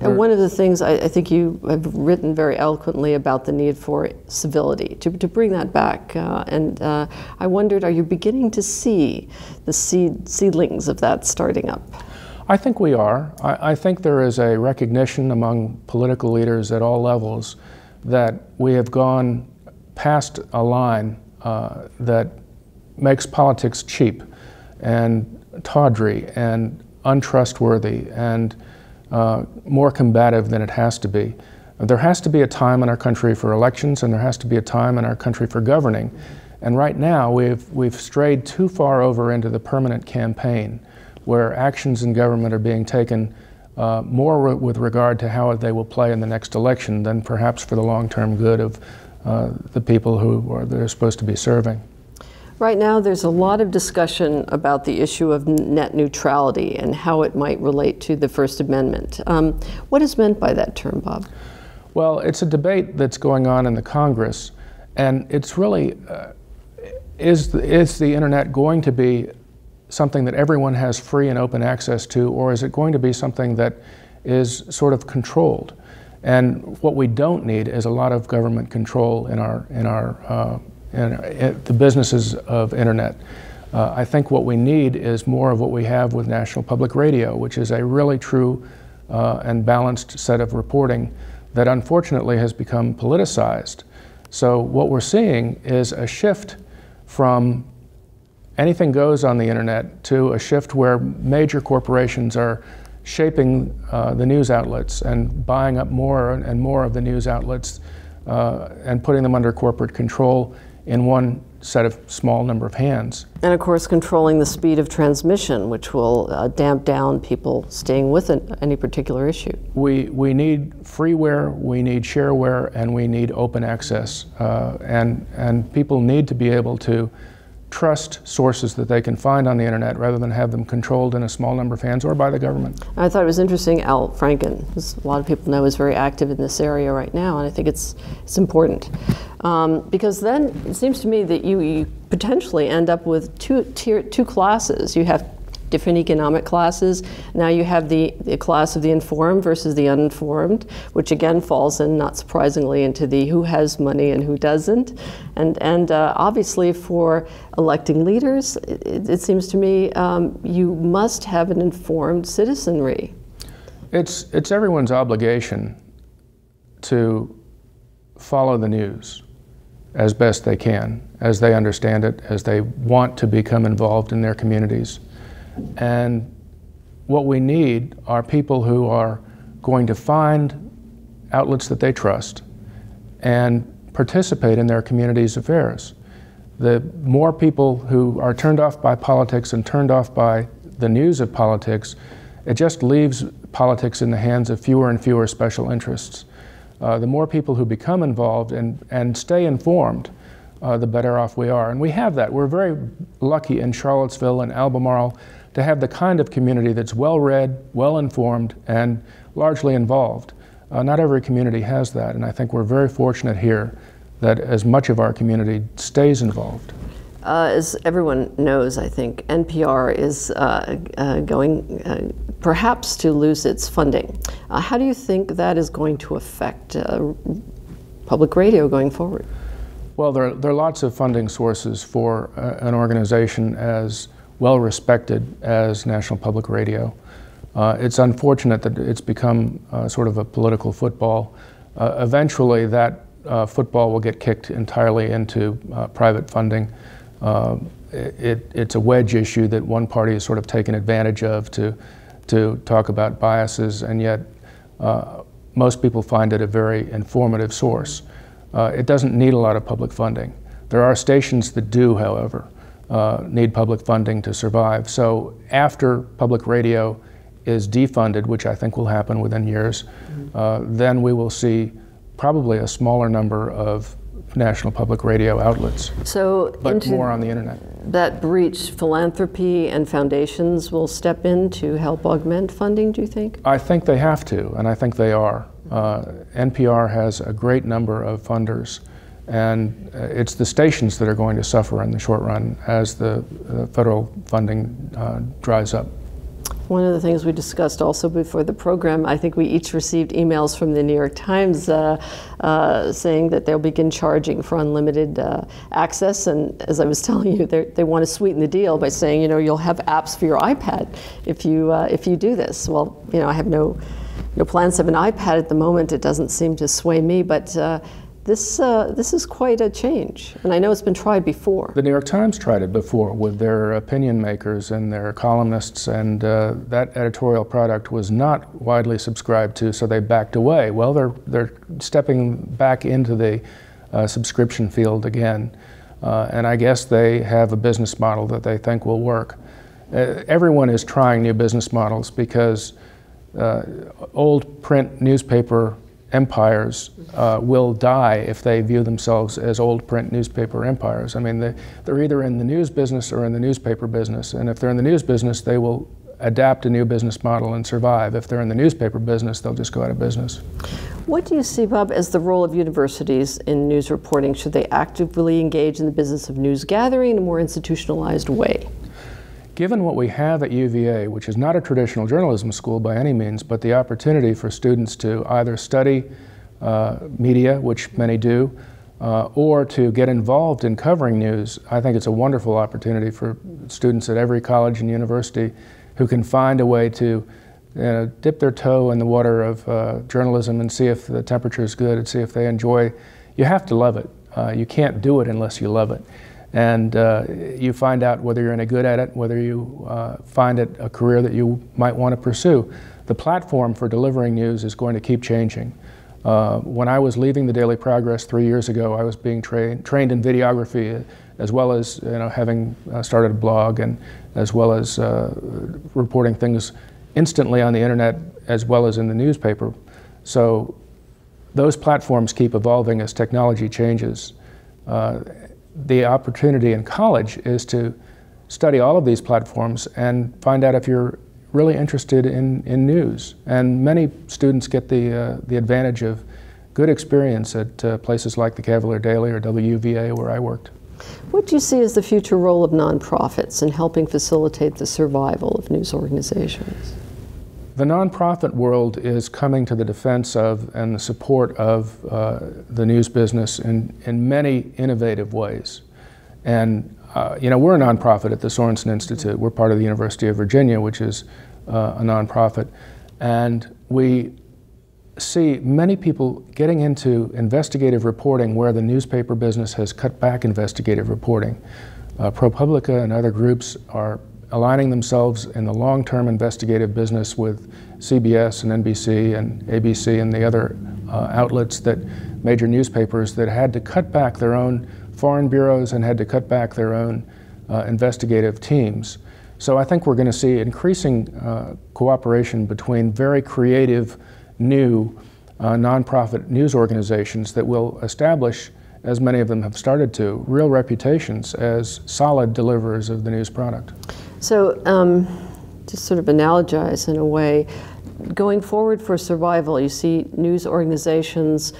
And one of the things I think you have written very eloquently about the need for civility, to bring that back. I wondered, are you beginning to see the seedlings of that starting up? I think we are. I think there is a recognition among political leaders at all levels that we have gone past a line that makes politics cheap and tawdry and untrustworthy and more combative than it has to be. There has to be a time in our country for elections, and there has to be a time in our country for governing. And right now we've strayed too far over into the permanent campaign, where actions in government are being taken more with regard to how they will play in the next election than perhaps for the long-term good of the people who they're supposed to be serving. Right now there's a lot of discussion about the issue of net neutrality and how it might relate to the First Amendment. What is meant by that term, Bob? Well, it's a debate that's going on in the Congress, and it's really, is the internet going to be something that everyone has free and open access to, or is it going to be something that is sort of controlled? And what we don't need is a lot of government control in the businesses of internet. I think what we need is more of what we have with National Public Radio, which is a really true and balanced set of reporting that unfortunately has become politicized. So what we're seeing is a shift from anything goes on the internet to a shift where major corporations are shaping the news outlets and buying up more and more of the news outlets and putting them under corporate control in one set of small number of hands. And of course controlling the speed of transmission, which will damp down people staying with any particular issue. We need freeware, we need shareware, and we need open access. And people need to be able to trust sources that they can find on the internet rather than have them controlled in a small number of hands or by the government. I thought it was interesting, Al Franken, as a lot of people know, is very active in this area right now, and I think it's important. Because then it seems to me that you potentially end up with two classes. You have different economic classes. Now you have the class of the informed versus the uninformed, which again falls in, not surprisingly, into the who has money and who doesn't. And obviously for electing leaders, it seems to me you must have an informed citizenry. It's everyone's obligation to follow the news as best they can, as they understand it, as they want to become involved in their communities. And what we need are people who are going to find outlets that they trust and participate in their community's affairs. The more people who are turned off by politics and turned off by the news of politics, it just leaves politics in the hands of fewer and fewer special interests. The more people who become involved and stay informed, the better off we are. And we have that. We're very lucky in Charlottesville and Albemarle to have the kind of community that's well-read, well-informed, and largely involved. Not every community has that, and I think we're very fortunate here that as much of our community stays involved. As everyone knows, I think NPR is going perhaps to lose its funding. How do you think that is going to affect public radio going forward? Well, there are lots of funding sources for an organization as well respected as National Public Radio. It's unfortunate that it's become sort of a political football. Eventually that football will get kicked entirely into private funding. It's a wedge issue that one party has sort of taken advantage of to talk about biases, and yet most people find it a very informative source. It doesn't need a lot of public funding. There are stations that do, however, need public funding to survive. So after public radio is defunded, which I think will happen within years, then we will see probably a smaller number of national public radio outlets, but more on the internet. That breach, philanthropy and foundations will step in to help augment funding, do you think? I think they have to, and I think they are. NPR has a great number of funders, and it's the stations that are going to suffer in the short run as the federal funding dries up. One of the things we discussed also before the program, I think we each received emails from the New York Times saying that they'll begin charging for unlimited access. And as I was telling you, they want to sweeten the deal by saying, you know, you'll have apps for your iPad if you do this. Well, you know, I have no plans to have an iPad at the moment. It doesn't seem to sway me, but this is quite a change, and I know it's been tried before. The New York Times tried it before with their opinion makers and their columnists, and that editorial product was not widely subscribed to, so they backed away. Well, they're stepping back into the subscription field again, and I guess they have a business model that they think will work. Everyone is trying new business models because old print newspaper empires will die if they view themselves as old print newspaper empires. I mean, they're either in the news business or in the newspaper business, and if they're in the news business, they will adapt a new business model and survive. If they're in the newspaper business, they'll just go out of business. What do you see, Bob, as the role of universities in news reporting? Should they actively engage in the business of news gathering in a more institutionalized way? Given what we have at UVA, which is not a traditional journalism school by any means, but the opportunity for students to either study media, which many do, or to get involved in covering news, I think it's a wonderful opportunity for students at every college and university who can find a way to dip their toe in the water of journalism and see if the temperature is good and see if they enjoy. You have to love it. You can't do it unless you love it. And you find out whether you're any good at it, whether you find it a career that you might want to pursue. The platform for delivering news is going to keep changing. When I was leaving the Daily Progress 3 years ago, I was being trained in videography, as well as having started a blog, and as well as reporting things instantly on the internet, as well as in the newspaper. So those platforms keep evolving as technology changes. The opportunity in college is to study all of these platforms and find out if you're really interested in news. And many students get the advantage of good experience at places like the Cavalier Daily or WUVA, where I worked. What do you see as the future role of nonprofits in helping facilitate the survival of news organizations? The nonprofit world is coming to the defense of and the support of the news business in many innovative ways. And we're a nonprofit at the Sorensen Institute. We're part of the University of Virginia, which is a nonprofit. And we see many people getting into investigative reporting where the newspaper business has cut back investigative reporting. ProPublica and other groups are aligning themselves in the long-term investigative business with CBS and NBC and ABC and the other outlets, that major newspapers that had to cut back their own foreign bureaus and had to cut back their own investigative teams. So I think we're going to see increasing cooperation between very creative, new nonprofit news organizations that will establish, as many of them have started to, real reputations as solid deliverers of the news product. So just sort of analogize in a way, going forward for survival, you see news organizations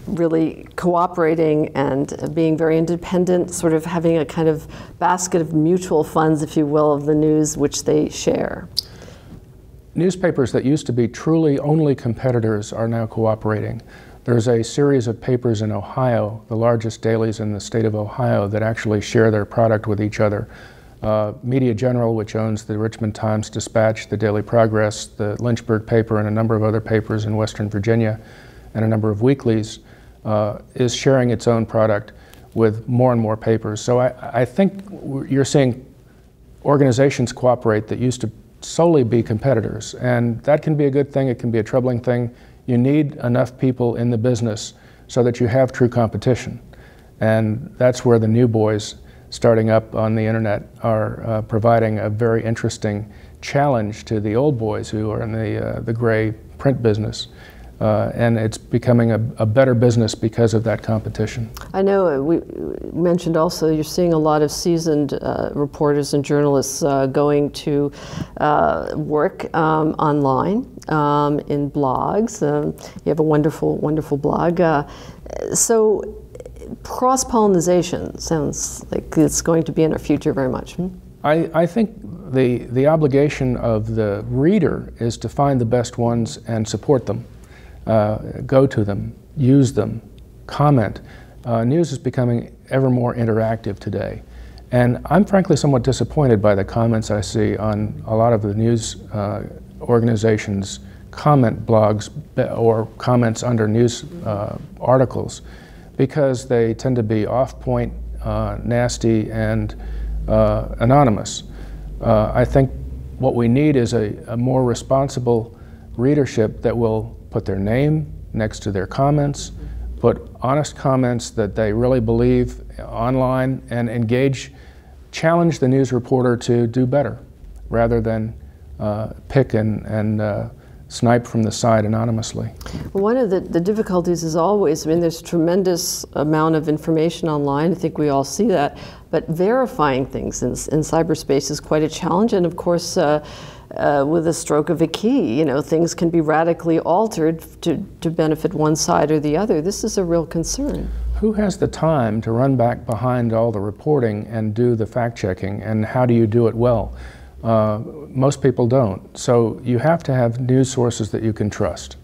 really cooperating and being very independent, sort of having a kind of basket of mutual funds, if you will, of the news which they share. Newspapers that used to be truly only competitors are now cooperating. There's a series of papers in Ohio, the largest dailies in the state of Ohio, that actually share their product with each other. Media General, which owns the Richmond Times-Dispatch, the Daily Progress, the Lynchburg paper, and a number of other papers in Western Virginia, and a number of weeklies, is sharing its own product with more and more papers. So I think you're seeing organizations cooperate that used to solely be competitors, and that can be a good thing, it can be a troubling thing. You need enough people in the business so that you have true competition, and that's where the new boys starting up on the internet are providing a very interesting challenge to the old boys who are in the gray print business. And it's becoming a better business because of that competition. I know we mentioned also you're seeing a lot of seasoned reporters and journalists going to work online in blogs. You have a wonderful, wonderful blog. So cross-pollination sounds like it's going to be in our future very much. I think the obligation of the reader is to find the best ones and support them, go to them, use them, comment. News is becoming ever more interactive today. And I'm frankly somewhat disappointed by the comments I see on a lot of the news organizations' comment blogs or comments under news articles, because they tend to be off-point, nasty, and anonymous. I think what we need is a more responsible readership that will put their name next to their comments, put honest comments that they really believe online, and challenge the news reporter to do better, rather than pick and snipe from the side anonymously. One of the difficulties is always, I mean, there's tremendous amount of information online. I think we all see that. But verifying things in cyberspace is quite a challenge. And of course, with a stroke of a key, things can be radically altered to benefit one side or the other. This is a real concern. Who has the time to run back behind all the reporting and do the fact-checking, and how do you do it well? Most people don't. So you have to have news sources that you can trust,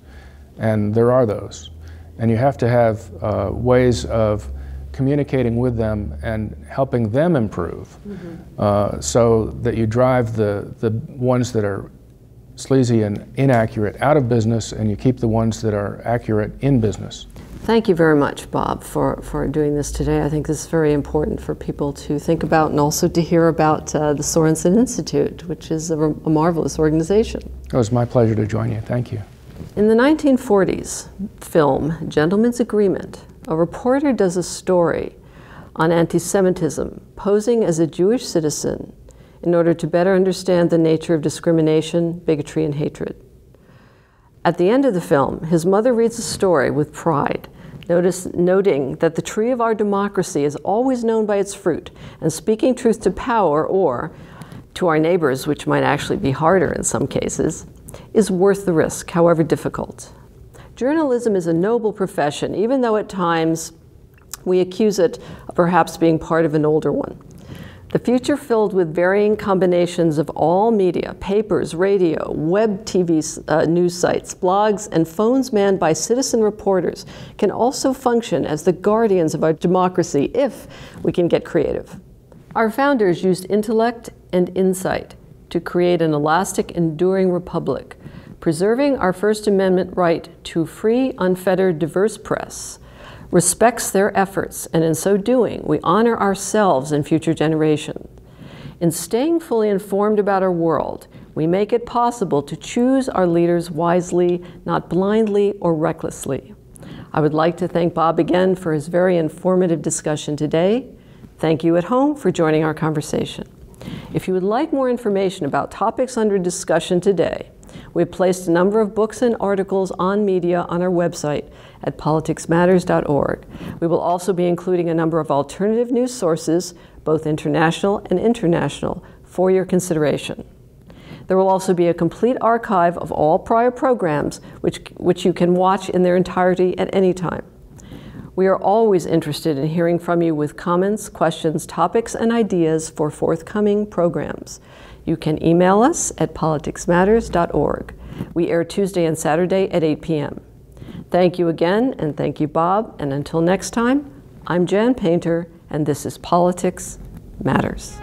and there are those. And you have to have ways of communicating with them and helping them improve, so that you drive the ones that are sleazy and inaccurate out of business, and you keep the ones that are accurate in business. Thank you very much, Bob, for doing this today. I think this is very important for people to think about and also to hear about the Sorensen Institute, which is a marvelous organization. It was my pleasure to join you. Thank you. In the 1940s film Gentleman's Agreement, a reporter does a story on anti-Semitism, posing as a Jewish citizen in order to better understand the nature of discrimination, bigotry, and hatred. At the end of the film, his mother reads the story with pride, noting that the tree of our democracy is always known by its fruit, and speaking truth to power, or to our neighbors, which might actually be harder in some cases, is worth the risk, however difficult. Journalism is a noble profession, even though at times we accuse it of perhaps being part of an older one. The future, filled with varying combinations of all media, papers, radio, web TV news sites, blogs, and phones manned by citizen reporters, can also function as the guardians of our democracy if we can get creative. Our founders used intellect and insight to create an elastic, enduring republic, preserving our First Amendment right to free, unfettered, diverse press, respects their efforts, and in so doing, we honor ourselves and future generations. In staying fully informed about our world, we make it possible to choose our leaders wisely, not blindly or recklessly. I would like to thank Bob again for his very informative discussion today. Thank you at home for joining our conversation. If you would like more information about topics under discussion today, we have placed a number of books and articles on media on our website at politicsmatters.org. We will also be including a number of alternative news sources, both international and international, for your consideration. There will also be a complete archive of all prior programs, which you can watch in their entirety at any time. We are always interested in hearing from you with comments, questions, topics, and ideas for forthcoming programs. You can email us at politicsmatters.org. We air Tuesday and Saturday at 8 p.m. Thank you again, and thank you, Bob. And until next time, I'm Jan Painter, and this is Politics Matters.